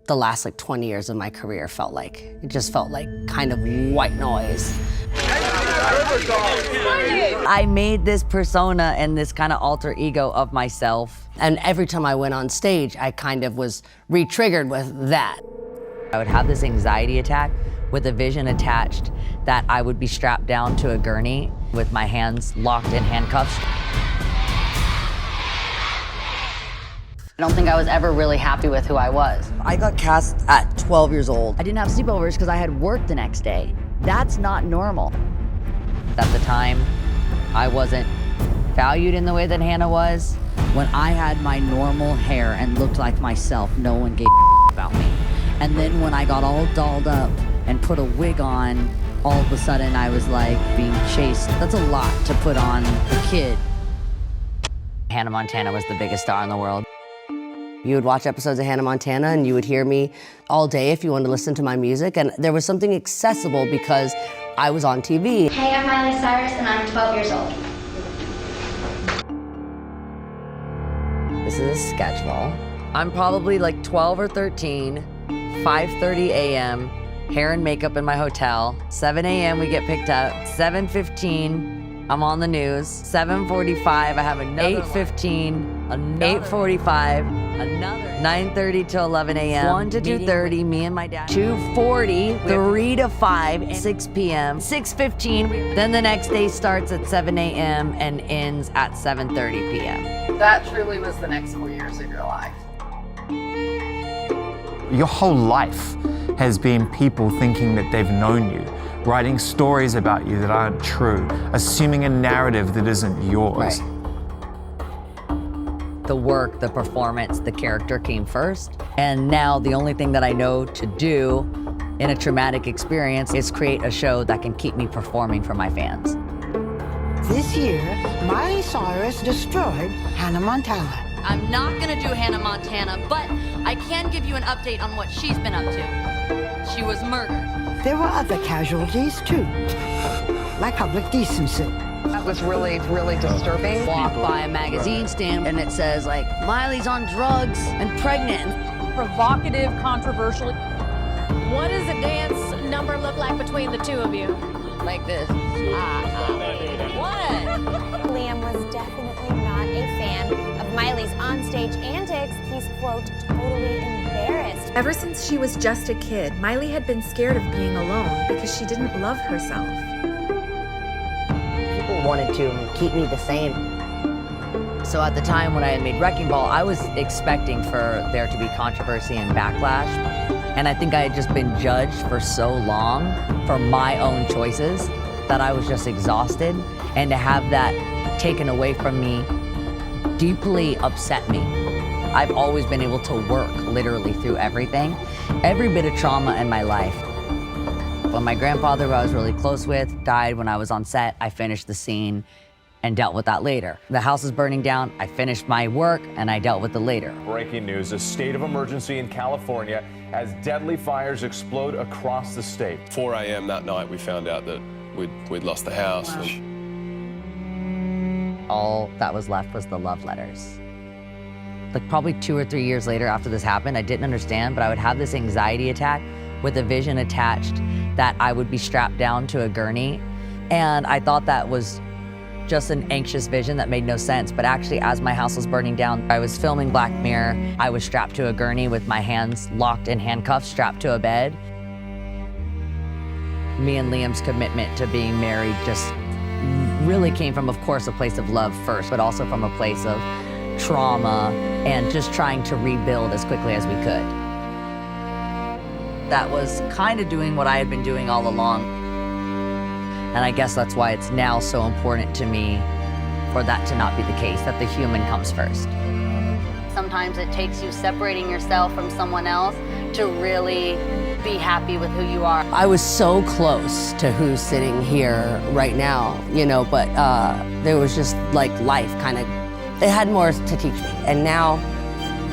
the last like 20 years of my career felt like. It just felt like kind of white noise. I made this persona and this kind of alter ego of myself. And every time I went on stage, I kind of was re-triggered with that. I would have this anxiety attack with a vision attached that I would be strapped down to a gurney with my hands locked in handcuffs. I don't think I was ever really happy with who I was. I got cast at 12 years old. I didn't have sleepovers because I had work the next day. That's not normal. At the time, I wasn't valued in the way that Hannah was. When I had my normal hair and looked like myself, no one gave a about me. And then when I got all dolled up and put a wig on, all of a sudden I was like being chased. That's a lot to put on a kid. Hannah Montana was the biggest star in the world. You would watch episodes of Hannah Montana and you would hear me all day if you wanted to listen to my music. And there was something accessible because I was on TV. Hey, I'm Miley Cyrus and I'm 12 years old. This is a schedule. I'm probably like 12 or 13, 5:30 a.m., hair and makeup in my hotel. 7 a.m. we get picked up. 7:15, I'm on the news. 7:45, I have another 8:15, 8:45, another 9:30 to 11 a.m. 1 to 2:30, me and my dad. 2:40, 3 to 5, 6 p.m. 6:15. Then the next day starts at 7 a.m. and ends at 7:30 p.m. That truly was the next 4 years of your life. Your whole life has been people thinking that they've known you, writing stories about you that aren't true, assuming a narrative that isn't yours. Right. The work, the performance, the character came first. And now the only thing that I know to do in a traumatic experience is create a show that can keep me performing for my fans. This year, Miley Cyrus destroyed Hannah Montana. I'm not gonna do Hannah Montana, but I can give you an update on what she's been up to. She was murdered. There were other casualties too, like public decency. That was really, really disturbing. Walk by a magazine stand and it says like, Miley's on drugs and pregnant. Provocative, controversial. What does a dance number look like between the two of you? Like this. What? Liam was definitely not a fan of Miley's onstage antics. He's, quote, totally embarrassed. Ever since she was just a kid, Miley had been scared of being alone because she didn't love herself. People wanted to keep me the same. So at the time when I had made Wrecking Ball, I was expecting for there to be controversy and backlash. And I think I had just been judged for so long for my own choices that I was just exhausted. And to have that taken away from me deeply upset me. I've always been able to work literally through everything, every bit of trauma in my life. When my grandfather, who I was really close with, died when I was on set, I finished the scene and dealt with that later. The house is burning down, I finished my work and I dealt with it later. Breaking news, a state of emergency in California as deadly fires explode across the state. 4 a.m. that night we found out that we'd lost the house. All that was left was the love letters. Like probably 2 or 3 years later after this happened, I didn't understand, but I would have this anxiety attack with a vision attached that I would be strapped down to a gurney. And I thought that was just an anxious vision that made no sense. But actually, as my house was burning down, I was filming Black Mirror. I was strapped to a gurney with my hands locked in handcuffs, strapped to a bed. Me and Liam's commitment to being married just really came from, of course, a place of love first, but also from a place of trauma and just trying to rebuild as quickly as we could. That was kind of doing what I had been doing all along. And I guess that's why it's now so important to me for that to not be the case, that the human comes first. Sometimes it takes you separating yourself from someone else to really be happy with who you are. I was so close to who's sitting here right now, you know, but there was just like life kind of, it had more to teach me. And now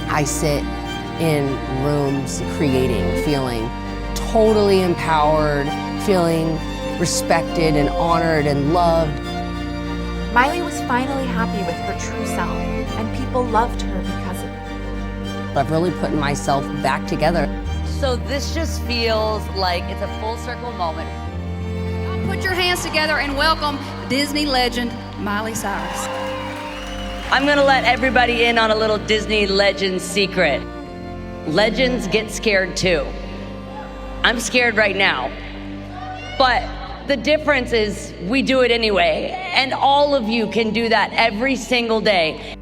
I sit in rooms creating, feeling totally empowered, feeling respected and honored and loved. Miley was finally happy with her true self, and people loved her because of it. I've really put myself back together. So this just feels like it's a full circle moment. Put your hands together and welcome Disney legend, Miley Cyrus. I'm gonna let everybody in on a little Disney legend secret. Legends get scared too. I'm scared right now. But the difference is we do it anyway. And all of you can do that every single day.